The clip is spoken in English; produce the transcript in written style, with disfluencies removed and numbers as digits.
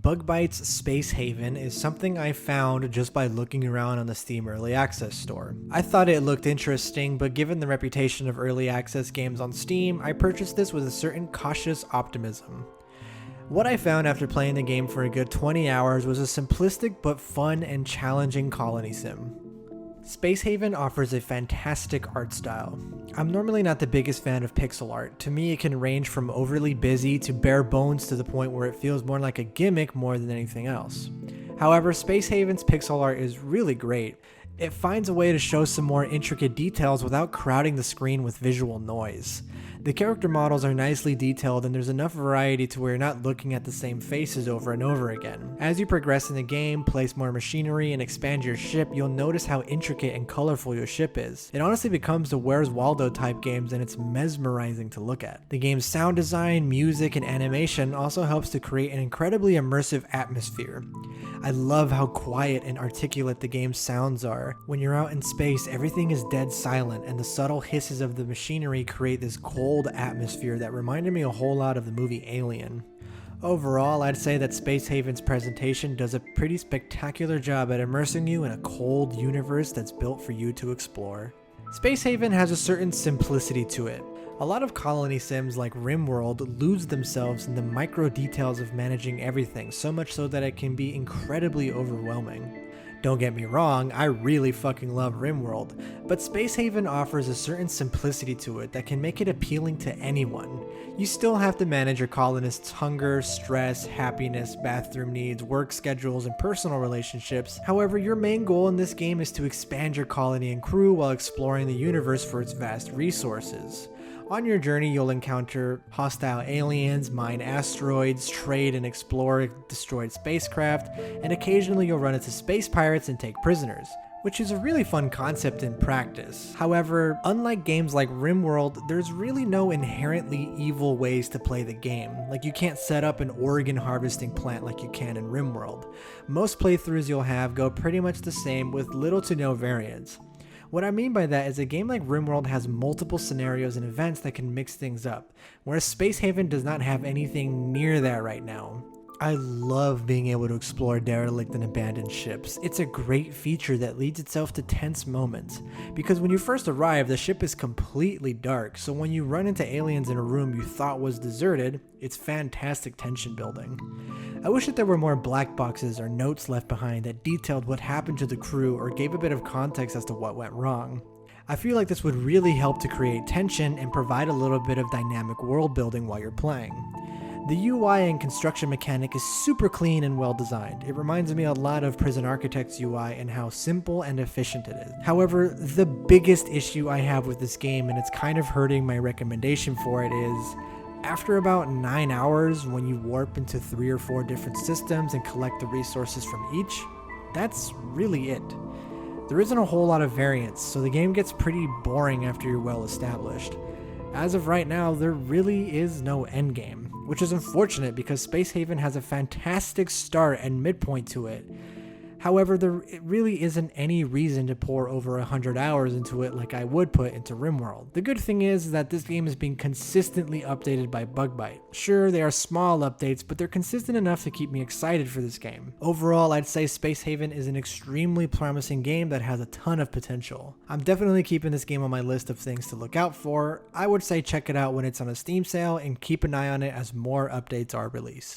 Bugbyte's Space Haven is something I found just by looking around on the Steam Early Access store. I thought it looked interesting, but given the reputation of early access games on Steam, I purchased this with a certain cautious optimism. What I found after playing the game for a good 20 hours was a simplistic but fun and challenging colony sim. Space Haven offers a fantastic art style. I'm normally not the biggest fan of pixel art. To me, it can range from overly busy to bare bones to the point where it feels more like a gimmick more than anything else. However, Space Haven's pixel art is really great. It finds a way to show some more intricate details without crowding the screen with visual noise. The character models are nicely detailed and there's enough variety to where you're not looking at the same faces over and over again. As you progress in the game, place more machinery, and expand your ship, you'll notice how intricate and colorful your ship is. It honestly becomes the Where's Waldo type games and it's mesmerizing to look at. The game's sound design, music, and animation also helps to create an incredibly immersive atmosphere. I love how quiet and articulate the game's sounds are. When you're out in space, everything is dead silent and the subtle hisses of the machinery create this cold atmosphere that reminded me a whole lot of the movie Alien. Overall, I'd say that Space Haven's presentation does a pretty spectacular job at immersing you in a cold universe that's built for you to explore. Space Haven has a certain simplicity to it. A lot of colony sims like RimWorld lose themselves in the micro details of managing everything, so much so that it can be incredibly overwhelming. Don't get me wrong, I really fucking love RimWorld, but Space Haven offers a certain simplicity to it that can make it appealing to anyone. You still have to manage your colonists' hunger, stress, happiness, bathroom needs, work schedules, and personal relationships. However, your main goal in this game is to expand your colony and crew while exploring the universe for its vast resources. On your journey, you'll encounter hostile aliens, mine asteroids, trade and explore destroyed spacecraft, and occasionally you'll run into space pirates and take prisoners, which is a really fun concept in practice. However, unlike games like RimWorld, there's really no inherently evil ways to play the game. Like, you can't set up an organ harvesting plant like you can in RimWorld. Most playthroughs you'll have go pretty much the same with little to no variance. What I mean by that is a game like RimWorld has multiple scenarios and events that can mix things up, whereas Space Haven does not have anything near that right now. I love being able to explore derelict and abandoned ships. It's a great feature that leads itself to tense moments, because when you first arrive, the ship is completely dark, so when you run into aliens in a room you thought was deserted, it's fantastic tension building. I wish that there were more black boxes or notes left behind that detailed what happened to the crew or gave a bit of context as to what went wrong. I feel like this would really help to create tension and provide a little bit of dynamic world building while you're playing. The UI and construction mechanic is super clean and well designed. It reminds me a lot of Prison Architect's UI and how simple and efficient it is. However, the biggest issue I have with this game, and it's kind of hurting my recommendation for it, is after about 9 hours, when you warp into 3 or 4 different systems and collect the resources from each, that's really it. There isn't a whole lot of variance, so the game gets pretty boring after you're well established. As of right now, there really is no endgame, which is unfortunate because Space Haven has a fantastic start and midpoint to it. However, there really isn't any reason to pour over 100 hours into it like I would put into RimWorld. The good thing is that this game is being consistently updated by Bugbyte. Sure, they are small updates, but they're consistent enough to keep me excited for this game. Overall, I'd say Space Haven is an extremely promising game that has a ton of potential. I'm definitely keeping this game on my list of things to look out for. I would say check it out when it's on a Steam sale and keep an eye on it as more updates are released.